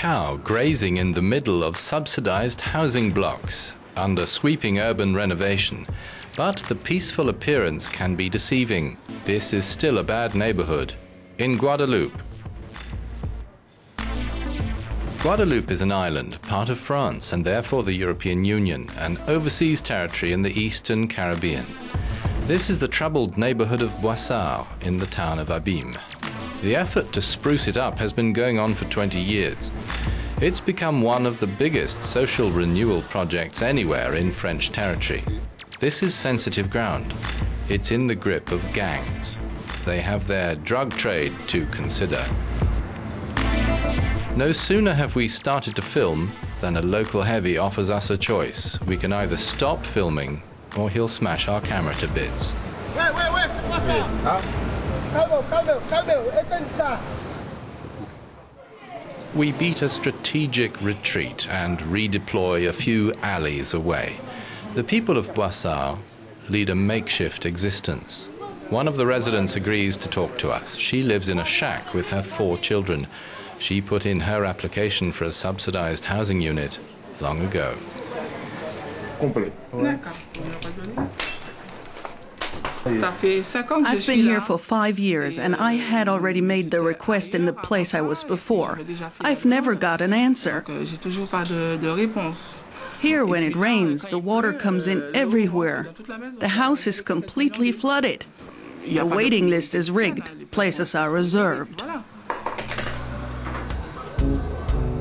cow grazing in the middle of subsidized housing blocks under sweeping urban renovation. But the peaceful appearance can be deceiving. This is still a bad neighborhood in Guadeloupe. Guadeloupe is an island, part of France and therefore the European Union, an overseas territory in the Eastern Caribbean. This is the troubled neighborhood of Boissard in the town of Abîme. The effort to spruce it up has been going on for 20 years. It's become one of the biggest social renewal projects anywhere in French territory. This is sensitive ground. It's in the grip of gangs. They have their drug trade to consider. No sooner have we started to film than a local heavy offers us a choice. We can either stop filming or he'll smash our camera to bits. We beat a strategic retreat and redeploy a few alleys away. The people of Boissard lead a makeshift existence. One of the residents agrees to talk to us. She lives in a shack with her 4 children. She put in her application for a subsidized housing unit long ago. I've been here for 5 years and I had already made the request in the place I was before. I've never got an answer. Here, when it rains, the water comes in everywhere. The house is completely flooded. The waiting list is rigged. Places are reserved.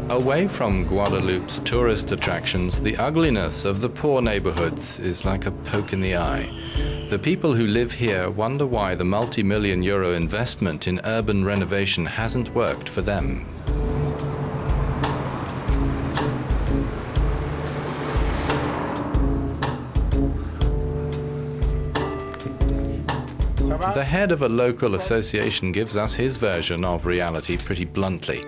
Away from Guadeloupe's tourist attractions, the ugliness of the poor neighborhoods is like a poke in the eye. The people who live here wonder why the multi-million euro investment in urban renovation hasn't worked for them. The head of a local association gives us his version of reality pretty bluntly.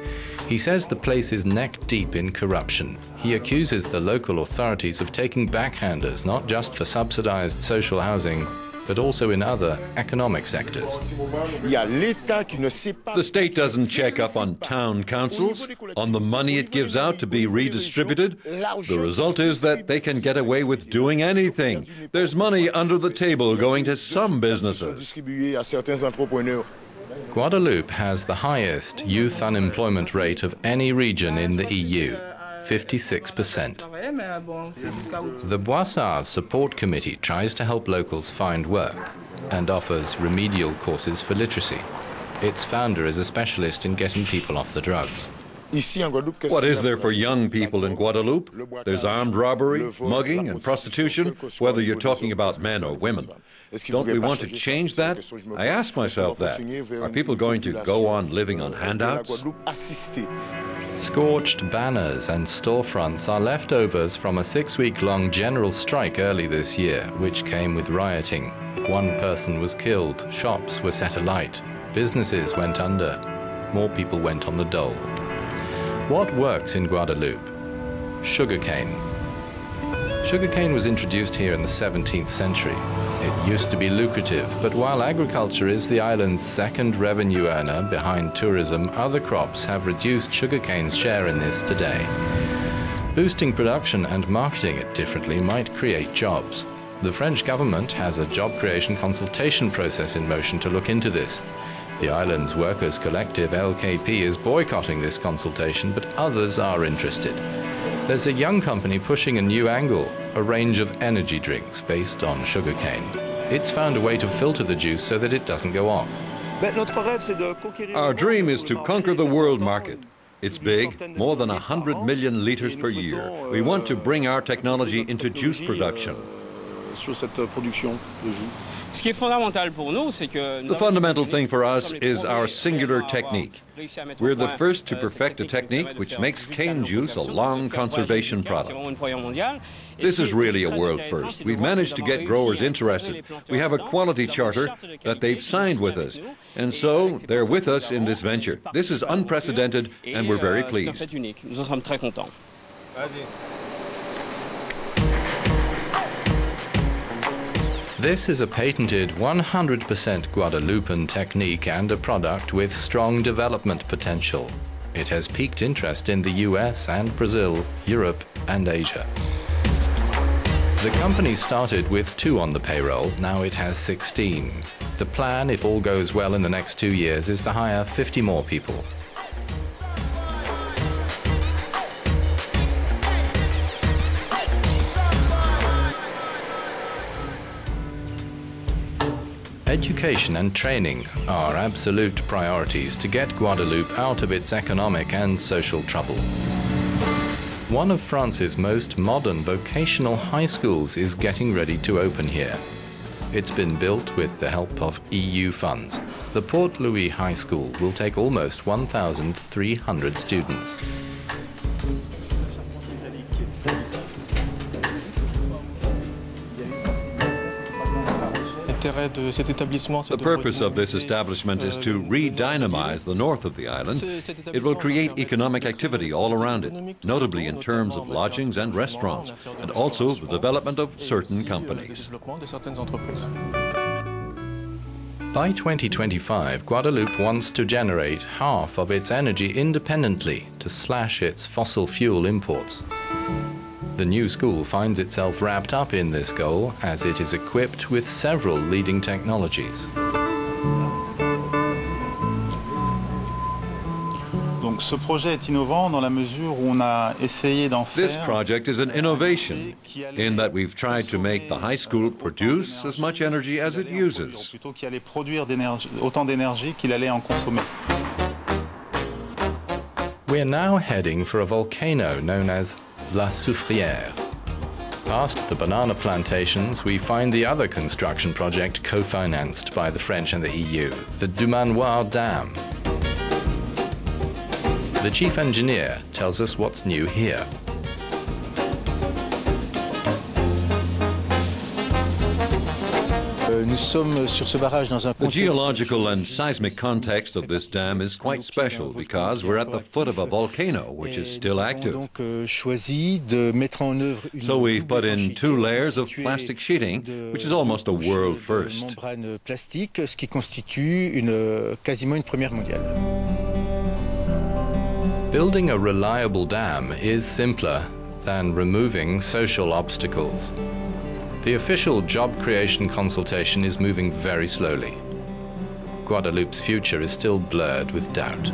He says the place is neck-deep in corruption. He accuses the local authorities of taking backhanders, not just for subsidized social housing, but also in other economic sectors. The state doesn't check up on town councils, on the money it gives out to be redistributed. The result is that they can get away with doing anything. There's money under the table going to some businesses. Guadeloupe has the highest youth unemployment rate of any region in the EU, 56%. The Boissard Support Committee tries to help locals find work and offers remedial courses for literacy. Its founder is a specialist in getting people off the drugs. What is there for young people in Guadeloupe? There's armed robbery, mugging, and prostitution, whether you're talking about men or women. Don't we want to change that? I ask myself that. Are people going to go on living on handouts? Scorched banners and storefronts are leftovers from a 6-week-long general strike early this year, which came with rioting. 1 person was killed, shops were set alight, businesses went under, more people went on the dole. What works in Guadeloupe? Sugarcane. Sugarcane was introduced here in the 17th century. It used to be lucrative, but while agriculture is the island's 2nd revenue earner behind tourism, other crops have reduced sugarcane's share in this today. Boosting production and marketing it differently might create jobs. The French government has a job creation consultation process in motion to look into this. The island's workers' collective LKP is boycotting this consultation, but others are interested. There's a young company pushing a new angle, a range of energy drinks based on sugarcane. It's found a way to filter the juice so that it doesn't go off. Our dream is to conquer the world market. It's big, more than 100 million liters per year. We want to bring our technology into juice production. The fundamental thing for us is our singular technique. We're the first to perfect a technique which makes cane juice a long conservation product. This is really a world first. We've managed to get growers interested. We have a quality charter that they've signed with us. And so they're with us in this venture. This is unprecedented and we're very pleased. This is a patented 100% Guadeloupan technique and a product with strong development potential. It has piqued interest in the US and Brazil, Europe and Asia. The company started with 2 on the payroll, now it has 16. The plan, if all goes well in the next 2 years, is to hire 50 more people. Education and training are absolute priorities to get Guadeloupe out of its economic and social trouble. One of France's most modern vocational high schools is getting ready to open here. It's been built with the help of EU funds. The Port Louis High School will take almost 1,300 students. The purpose of this establishment is to re-dynamize the north of the island. It will create economic activity all around it, notably in terms of lodgings and restaurants, and also the development of certain companies. By 2025, Guadeloupe wants to generate half of its energy independently to slash its fossil fuel imports. The new school finds itself wrapped up in this goal as it is equipped with several leading technologies. Ce projet est innovant dans la mesure où on a essayé d'en faire. This project is an innovation in that we've tried to make the high school produce as much energy as it uses. Plutôt qu'il allait produire autant d'énergie qu'il allait en consommer. We're now heading for a volcano known as La Soufrière. Past the banana plantations, we find the other construction project co-financed by the French and the EU, the Dumanoir Dam. The chief engineer tells us what's new here. The geological and seismic context of this dam is quite special because we're at the foot of a volcano which is still active. So we've put in 2 layers of plastic sheeting, which is almost a world first. Building a reliable dam is simpler than removing social obstacles. The official job creation consultation is moving very slowly. Guadeloupe's future is still blurred with doubt.